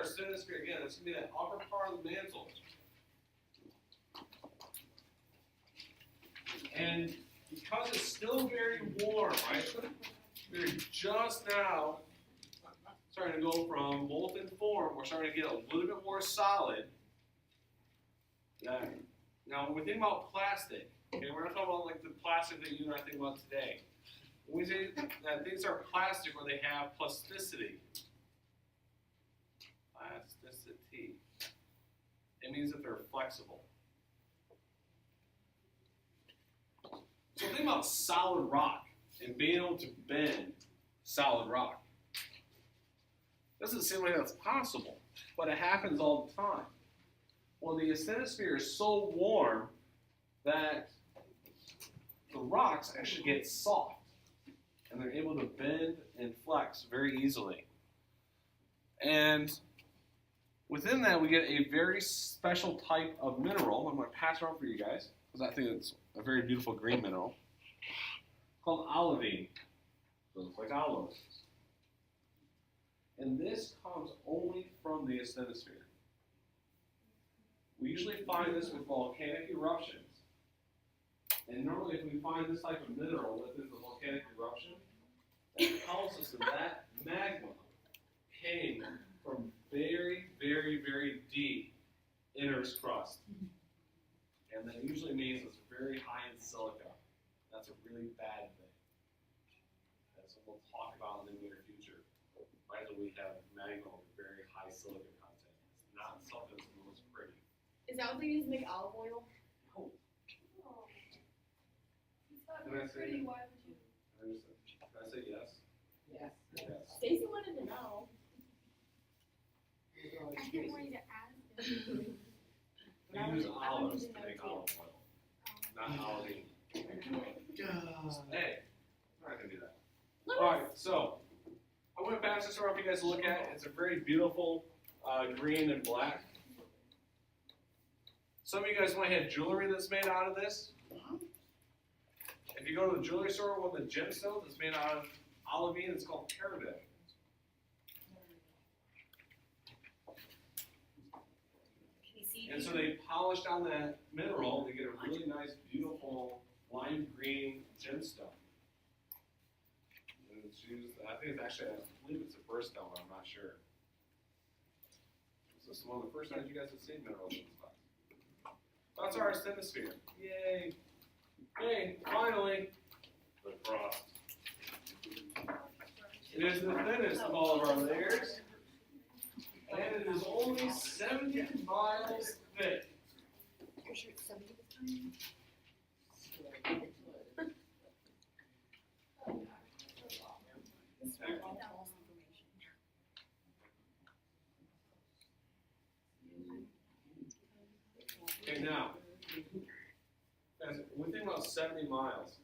asthenosphere. Again, that's going to be that upper part of the mantle. And because it's still very warm, right? We're just now starting to go from molten form. We're starting to get a little bit more solid. Now, when we think about plastic, okay, we're not talking about like the plastic that you and I think about today. When we say that things are plastic or they have plasticity, it means that they're flexible. So think about solid rock and being able to bend solid rock. Doesn't seem like that's possible, but it happens all the time. Well, the asthenosphere is so warm that the rocks actually get soft, and they're able to bend and flex very easily. And within that, we get a very special type of mineral. I'm going to pass around for you guys, because I think it's a very beautiful green mineral, called olivine. So it looks like olives. And this comes only from the asthenosphere. We usually find this with volcanic eruptions. And normally if we find this type of mineral within the volcanic eruption, that tells us that that magma came from very, very, very deep inner crust. And that usually means it's very high in silica. That's a really bad thing. That's what we'll talk about in the near future. Right, that we have magma with very high silica content. It's not something that's the most pretty. Is that what they use to make olive oil? No. Oh. It's not Can very I say- pretty. Why would you? Can I say yes? Yes. Yes. Stacy wanted to know. I didn't want you to ask them. We use olives to make olive oil, not olivine. Hey, I'm not gonna do that. All right, so I'm gonna pass this around for you guys to look at. It's a very beautiful green and black. Some of you guys might have jewelry that's made out of this. If you go to the jewelry store, one of the gemstones that's made out of olivine, it's called paraben. And so they polish down that mineral to get a really nice, beautiful lime green gemstone. And it's used, I think it's actually, I believe it's a birthstone, but I'm not sure. So this is one of the first times you guys have seen minerals in this class. That's our asthenosphere. Yay! Okay, finally, the crust. It is the thinnest of all of our layers, and it is only 70 miles thick. You're sure it's 70 this time? Okay, now, guys, when we think about 70 miles,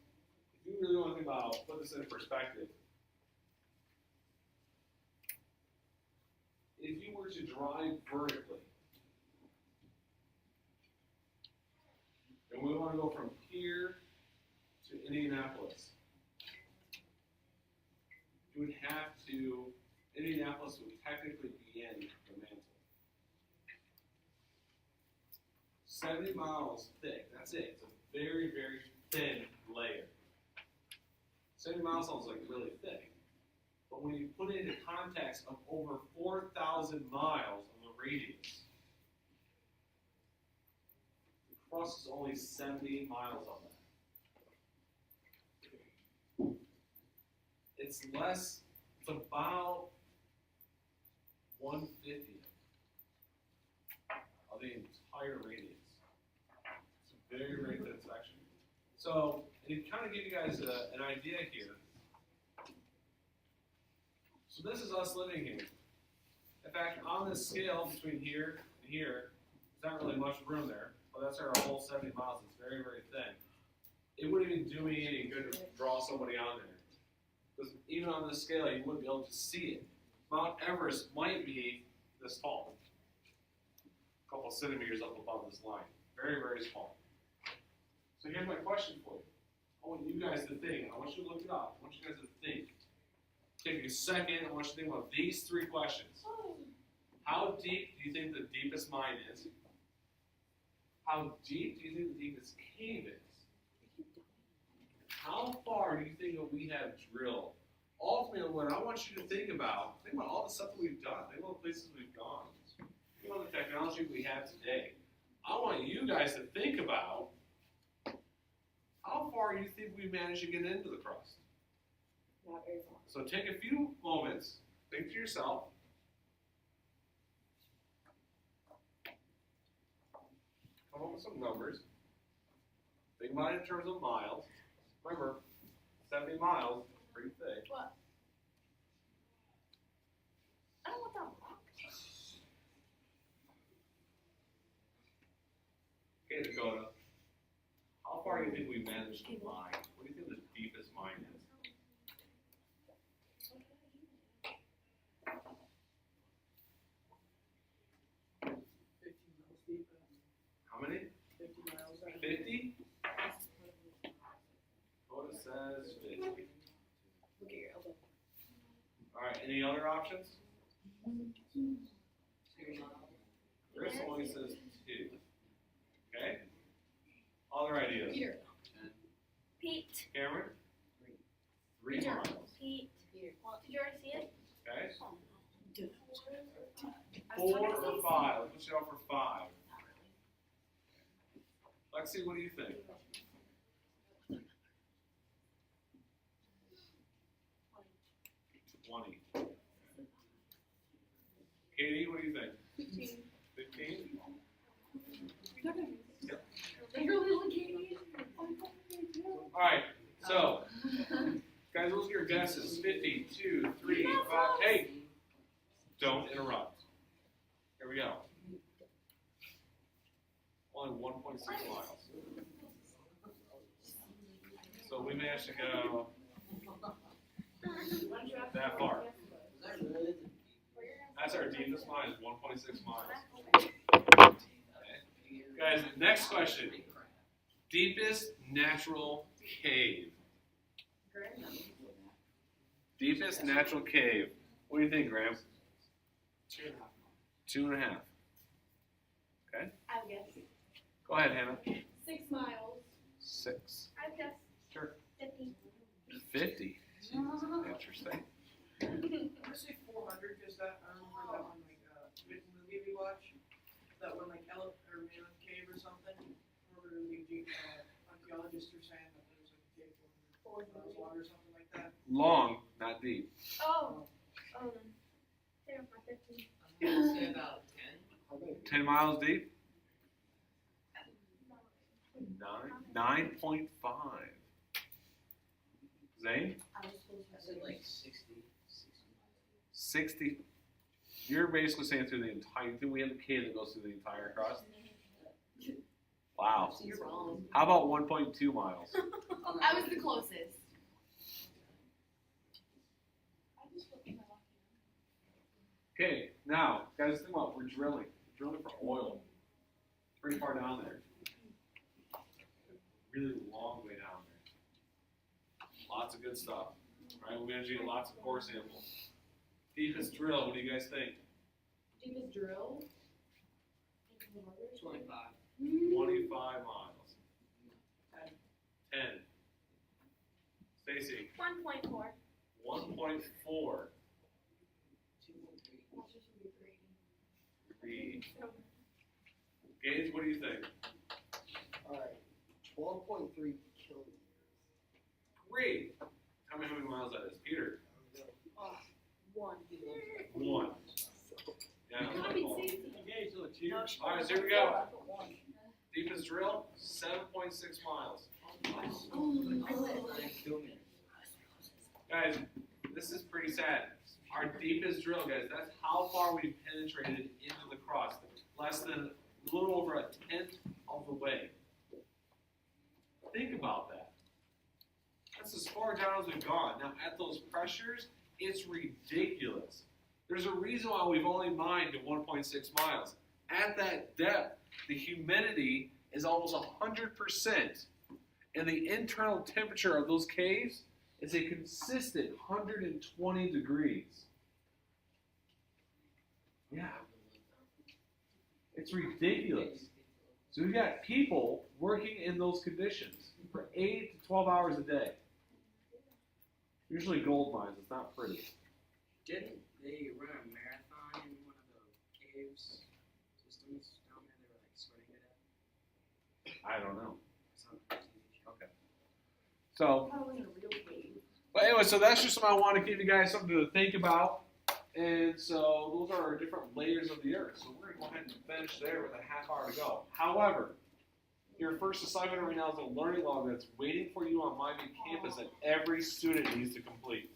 if you really want to think about, put this in perspective, if you were to drive vertically, and we want to go from here to Indianapolis, you would have to, Indianapolis would technically be in the mantle. 70 miles thick, that's it. It's a very, very thin layer. 70 miles sounds like really thick. But when you put it into context of over 4,000 miles of the radius, the crust is only 70 miles of that. It's less, it's about 1/50 of the entire radius. It's a very, very thin section. So, to kind of give you guys an idea here, so this is us living here. In fact, on this scale between here and here, there's not really much room there, but that's our whole 70 miles. It's very, very thin. It wouldn't even do me any good to draw somebody on there. Because even on this scale, you wouldn't be able to see it. Mount Everest might be this tall. A couple centimeters up above this line. Very, very small. So here's my question for you. I want you guys to think. I want you to look it up. I want you guys to think. Take a second. I want you to think about these three questions. How deep do you think the deepest mine is? How deep do you think the deepest cave is? How far do you think that we have drilled? Ultimately, what I want you to think about all the stuff that we've done. Think about the places we've gone. Think about the technology we have today. I want you guys to think about how far you think we managed to get into the crust. Not very far. So take a few moments, think to yourself. Come up with some numbers. Think about it in terms of miles. Remember, 70 miles is pretty thick. What? I don't want that rock. Okay, Dakota. How far do you think we managed to mine? What do you think the deepest mine is? How many? 50 miles. 50? Dakota says 50. Look at your elbow. Alright, any other options? Chris only says 2. Okay? Other ideas? Peter. Pete. Cameron? 3 Peter. miles. Pete. Peter. Did you already see it? Okay? I was 4 talking to or 5? Let's put you out for 5. Lexi, what do you think? 20. Katie, what do you think? 15. 15? You're little Katie. Alright, so, guys, those are your guesses. 50, 2, 3, 5. Hey! Don't interrupt. Here we go. Only 1.6 miles. So we managed to go that far. That's our deepest mine, 1.6 miles. Okay. Guys, next question. Deepest natural cave. Deepest natural cave. What do you think, Graham? 2.5. 2.5. Okay. I would guess. Go ahead, Hannah. 6 miles. 6. I would guess Sure. 50. 50. Interesting. I'm gonna say 400 because that I remember that one like movie we watched. That one like Mammoth Cave or something. I remember the archaeologists were saying that there was like a cave 400 miles long or something like that. Long, not deep. Oh. Oh, then. There for 15. I'm gonna say about 10. 10 miles deep? 9.5. Zane? I said like 60. 60. You're basically saying through the entire, we have a cave that goes through the entire crust? Wow. You're wrong. How about 1.2 miles? I was the closest. Okay, now, guys, think about it. We're drilling. We're drilling for oil. Pretty far down there. Really long way down there. Lots of good stuff. Right? We managed to get lots of core samples. Deepest drill, what do you guys think? Deepest drill. 25. 25 miles. 10. Stacy, 1.4. 1.4. 3. Gage, what do you think? Alright, 12.3 kilometers. Great. Tell me how many miles that is. Peter? 1. 1. Yeah. Gotta be safety. Alright, so here we go. Deepest drill, 7.6 miles. Guys, this is pretty sad. Our deepest drill, guys, that's how far we've penetrated into the crust. Less than a little over 1/10 of the way. Think about that. That's as far down as we've gone. Now, at those pressures, it's ridiculous. There's a reason why we've only mined to 1.6 miles. At that depth, the humidity is almost 100%. And the internal temperature of those caves is a consistent 120 degrees. Yeah. It's ridiculous. So we've got people working in those conditions for 8 to 12 hours a day. Usually gold mines, it's not pretty. Didn't they run a marathon in one of the caves systems down there? They were like sweating it up. I don't know. Something on TV. Okay. So, Probably in a real cave. but anyway, so that's just something I want to give you guys something to think about. And so those are our different layers of the earth. So we're going to go ahead and finish there with a half hour to go. However, your first assignment right now is a learning log that's waiting for you on My Big Campus that every student needs to complete.